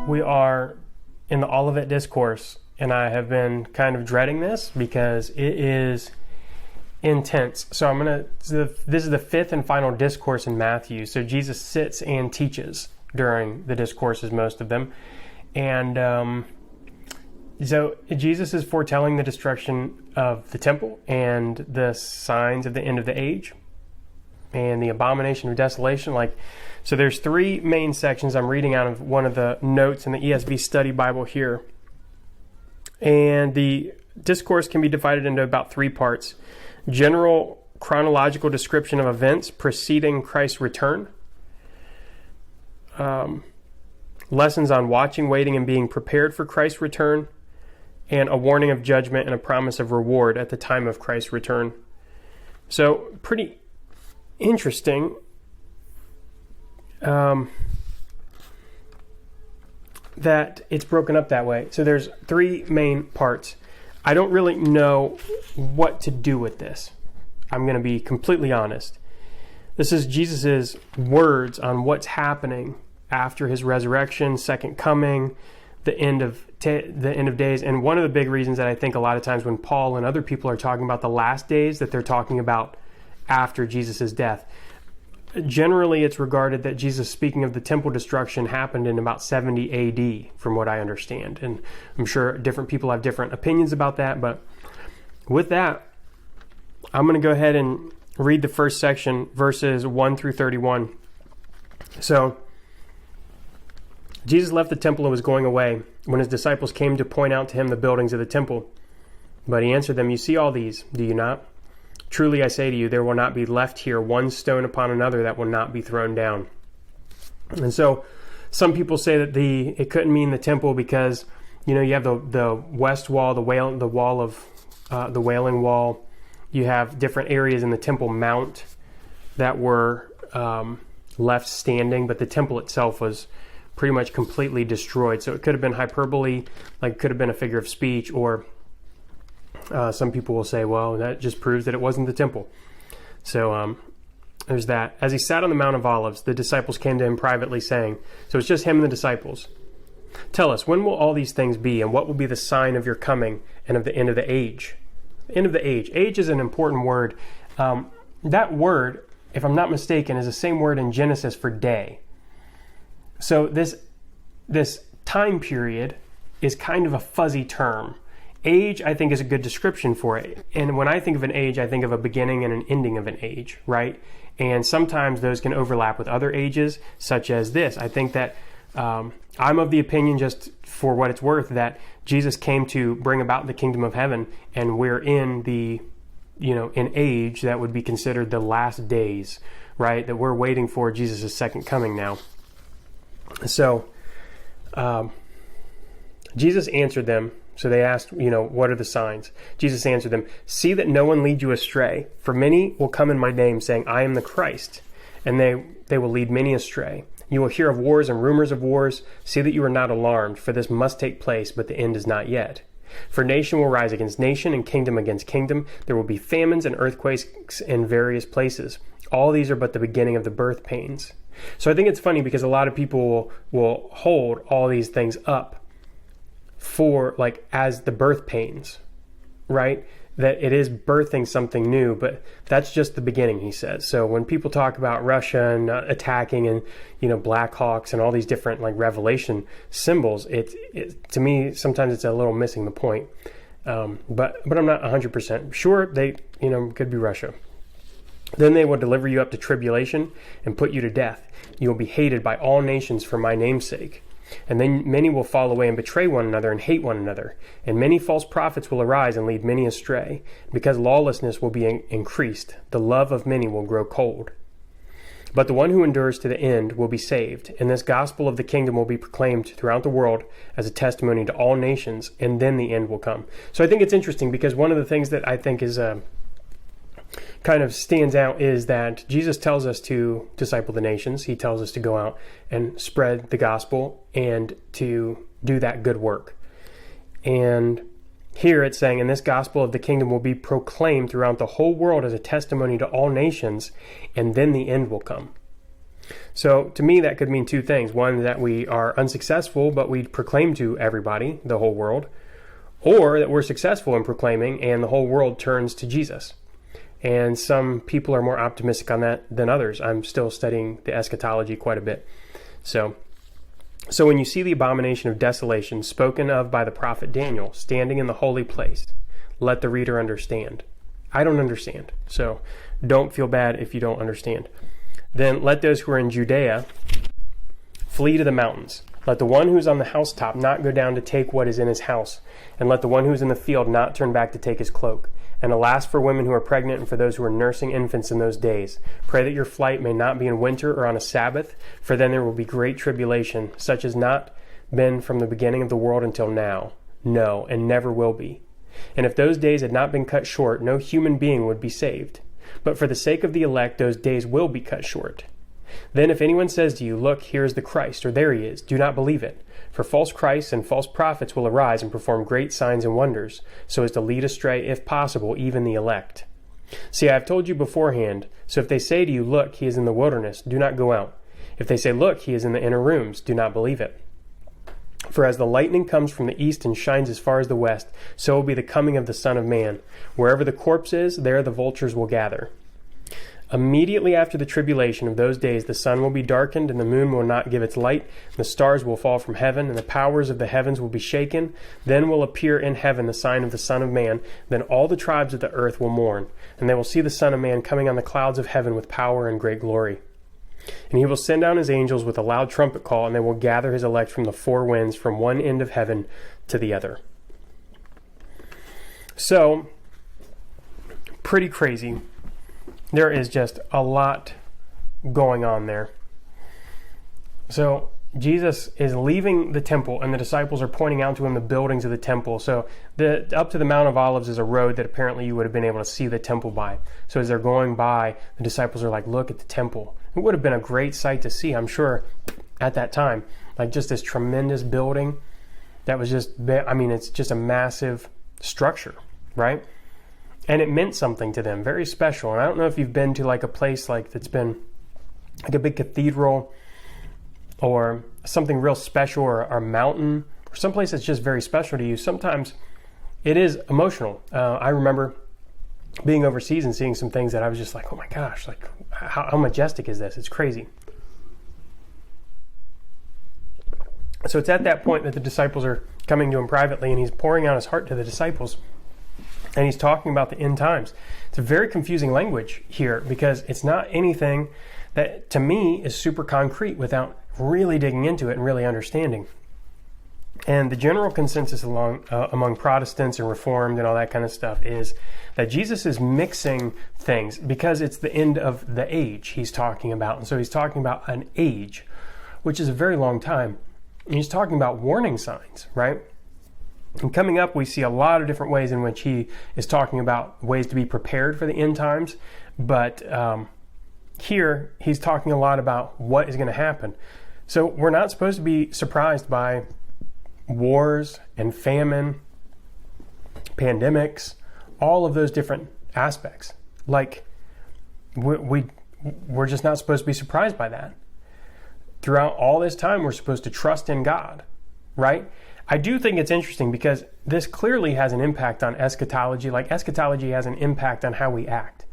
We are in the Olivet Discourse, and I have been kind of dreading this because it is intense. So this is the fifth and final discourse in Matthew. So Jesus sits and teaches during the discourses, most of them. And so Jesus is foretelling the destruction of the temple and the signs of the end of the age and the abomination of desolation. So there's three main sections. I'm reading out of one of the notes in the ESV Study Bible here. And the discourse can be divided into about three parts. General chronological description of events preceding Christ's return. Lessons on watching, waiting, and being prepared for Christ's return. And a warning of judgment and a promise of reward at the time of Christ's return. So pretty interesting. That it's broken up that way. So there's three main parts. I don't really know what to do with this. I'm going to be completely honest. This is Jesus's words on what's happening after his resurrection, second coming, the end of days. And one of the big reasons that I think a lot of times when Paul and other people are talking about the last days, that they're talking about after Jesus's death. Generally, it's regarded that Jesus, speaking of the temple destruction, happened in about 70 AD, from what I understand. And I'm sure different people have different opinions about that. But with that, I'm going to go ahead and read the first section, verses 1 through 31. So, Jesus left the temple and was going away when his disciples came to point out to him the buildings of the temple. But he answered them, "You see all these, do you not? Truly I say to you, there will not be left here one stone upon another that will not be thrown down." And so some people say that it couldn't mean the temple because, you have the west wall, the Wailing Wall. You have different areas in the Temple Mount that were left standing, but the temple itself was pretty much completely destroyed. So it could have been hyperbole, it could have been a figure of speech, or some people will say, well, that just proves that it wasn't the temple. So there's that. As he sat on the Mount of Olives, the disciples came to him privately saying, so it's just him and the disciples, "Tell us, when will all these things be, and what will be the sign of your coming and of the end of the age?" End of the age. Age is an important word. That word, if I'm not mistaken, is the same word in Genesis for day. So this time period is kind of a fuzzy term. Age, I think, is a good description for it. And when I think of an age, I think of a beginning and an ending of an age, right? And sometimes those can overlap with other ages, such as this. I think that I'm of the opinion, just for what it's worth, that Jesus came to bring about the kingdom of heaven, and we're in an age that would be considered the last days, right? That we're waiting for Jesus' second coming now. So, Jesus answered them. So they asked, what are the signs? Jesus answered them, "See that no one lead you astray, for many will come in my name, saying, 'I am the Christ,' and they will lead many astray. You will hear of wars and rumors of wars. See that you are not alarmed, for this must take place, but the end is not yet. For nation will rise against nation, and kingdom against kingdom. There will be famines and earthquakes in various places. All these are but the beginning of the birth pains." So I think it's funny because a lot of people will hold all these things up for as the birth pains, right? That it is birthing something new, but that's just the beginning, he says. So when people talk about Russia and attacking and, Black Hawks and all these different Revelation symbols, it to me, sometimes it's a little missing the point. But I'm not 100% sure. They, could be Russia. "Then they will deliver you up to tribulation and put you to death. You will be hated by all nations for my name's sake. And then many will fall away and betray one another and hate one another. And many false prophets will arise and lead many astray. Because lawlessness will be increased, the love of many will grow cold. But the one who endures to the end will be saved. And this gospel of the kingdom will be proclaimed throughout the world as a testimony to all nations, and then the end will come." So I think it's interesting because one of the things that I think is kind of stands out is that Jesus tells us to disciple the nations. He tells us to go out and spread the gospel and to do that good work. And here it's saying, "And this gospel of the kingdom will be proclaimed throughout the whole world as a testimony to all nations, and then the end will come." So to me, that could mean two things. One, that we are unsuccessful, but we proclaim to everybody, the whole world, or that we're successful in proclaiming and the whole world turns to Jesus. And some people are more optimistic on that than others. I'm still studying the eschatology quite a bit. So when you see the abomination of desolation spoken of by the prophet Daniel standing in the holy place, let the reader understand. I don't understand, so don't feel bad if you don't understand. Then let those who are in Judea flee to the mountains. Let the one who is on the housetop not go down to take what is in his house, and let the one who is in the field not turn back to take his cloak. And alas for women who are pregnant and for those who are nursing infants in those days. Pray that your flight may not be in winter or on a Sabbath, for then there will be great tribulation, such as not been from the beginning of the world until now. No, and never will be. And if those days had not been cut short, no human being would be saved. But for the sake of the elect, those days will be cut short. Then if anyone says to you, look, here is the Christ, or there he is, do not believe it. For false Christs and false prophets will arise and perform great signs and wonders, so as to lead astray, if possible, even the elect. See, I have told you beforehand, so if they say to you, look, he is in the wilderness, do not go out. If they say, look, he is in the inner rooms, do not believe it. For as the lightning comes from the east and shines as far as the west, so will be the coming of the Son of Man. Wherever the corpse is, there the vultures will gather. Immediately after the tribulation of those days, the sun will be darkened, and the moon will not give its light, and the stars will fall from heaven, and the powers of the heavens will be shaken. Then will appear in heaven the sign of the Son of Man. Then all the tribes of the earth will mourn, and they will see the Son of Man coming on the clouds of heaven with power and great glory. And he will send down his angels with a loud trumpet call, and they will gather his elect from the four winds, from one end of heaven to the other. So, pretty crazy. There is just a lot going on there. So Jesus is leaving the temple, and the disciples are pointing out to him the buildings of the temple. So up to the Mount of Olives is a road that apparently you would have been able to see the temple by. So as they're going by, the disciples are like, look at the temple. It would have been a great sight to see, I'm sure, at that time. Like just this tremendous building that was just, it's just a massive structure, right? And it meant something to them, very special. And I don't know if you've been to like a place like that's been like a big cathedral or something real special, or a mountain or someplace that's just very special to you. Sometimes it is emotional. I remember being overseas and seeing some things that I was just like, oh my gosh, like how majestic is this? It's crazy. So it's at that point that the disciples are coming to him privately, and he's pouring out his heart to the disciples. And he's talking about the end times. It's a very confusing language here, because it's not anything that, to me, is super concrete without really digging into it and really understanding. And the general consensus among Protestants and Reformed and all that kind of stuff is that Jesus is mixing things because it's the end of the age he's talking about. And so he's talking about an age, which is a very long time. And he's talking about warning signs, right? And coming up, we see a lot of different ways in which he is talking about ways to be prepared for the end times. But here, he's talking a lot about what is going to happen. So we're not supposed to be surprised by wars and famine, pandemics, all of those different aspects. Like, we're just not supposed to be surprised by that. Throughout all this time, we're supposed to trust in God, right? I do think it's interesting because this clearly has an impact on eschatology. Like eschatology has an impact on how we act.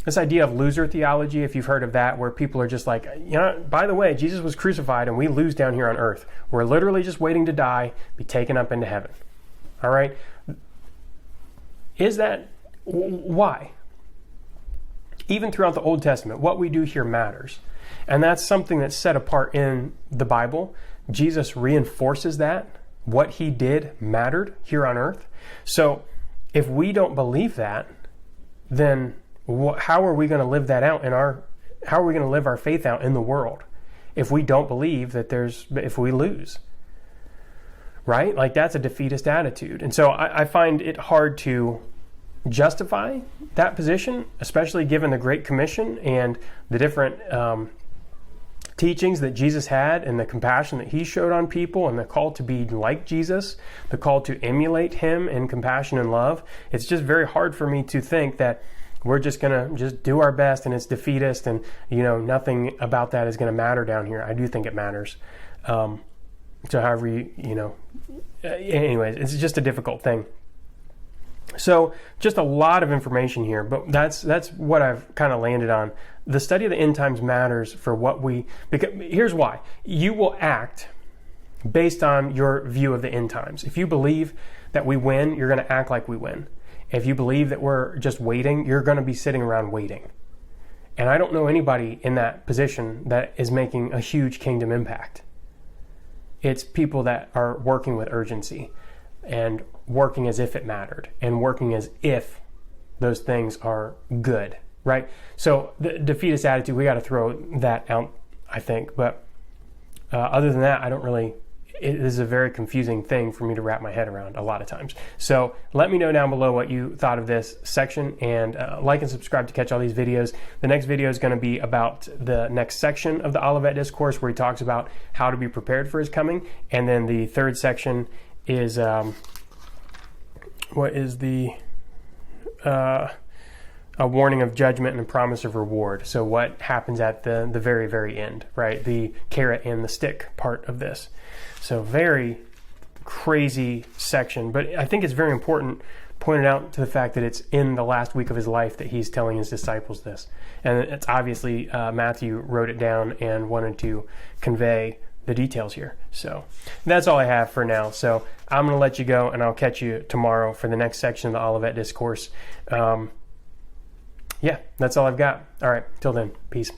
This idea of loser theology, if you've heard of that, where people are just like, by the way, Jesus was crucified and we lose down here on earth. We're literally just waiting to die, be taken up into heaven. All right? Is that, why? Even throughout the Old Testament, what we do here matters. And that's something that's set apart in the Bible. Jesus reinforces that. What he did mattered here on earth. So if we don't believe that, then how are we going to live that out how are we going to live our faith out in the world if we don't believe that if we lose? Right? Like that's a defeatist attitude. And so I find it hard to justify that position, especially given the Great Commission and the different teachings that Jesus had and the compassion that he showed on people and the call to be like Jesus, the call to emulate him in compassion and love. It's just very hard for me to think that we're just going to just do our best and it's defeatist and, nothing about that is going to matter down here. I do think it matters. So however anyways, it's just a difficult thing. So just a lot of information here, but that's what I've kind of landed on. The study of the end times matters for because here's why. You will act based on your view of the end times. If you believe that we win, you're going to act like we win. If you believe that we're just waiting, you're going to be sitting around waiting. And I don't know anybody in that position that is making a huge kingdom impact. It's people that are working with urgency and working as if it mattered and working as if those things are good, right? So the defeatist attitude, we got to throw that out, I think. But other than that, it is a very confusing thing for me to wrap my head around a lot of times. So let me know down below what you thought of this section, and like and subscribe to catch all these videos. The next video is going to be about the next section of the Olivet Discourse, where he talks about how to be prepared for his coming. And then the third section is a warning of judgment and a promise of reward. So what happens at the very, very end, right? The carrot and the stick part of this. So very crazy section, but I think it's very important, pointed out to the fact that it's in the last week of his life that he's telling his disciples this. And it's obviously Matthew wrote it down and wanted to convey the details here. So that's all I have for now. So I'm going to let you go, and I'll catch you tomorrow for the next section of the Olivet Discourse. Yeah, that's all I've got. All right, till then, peace.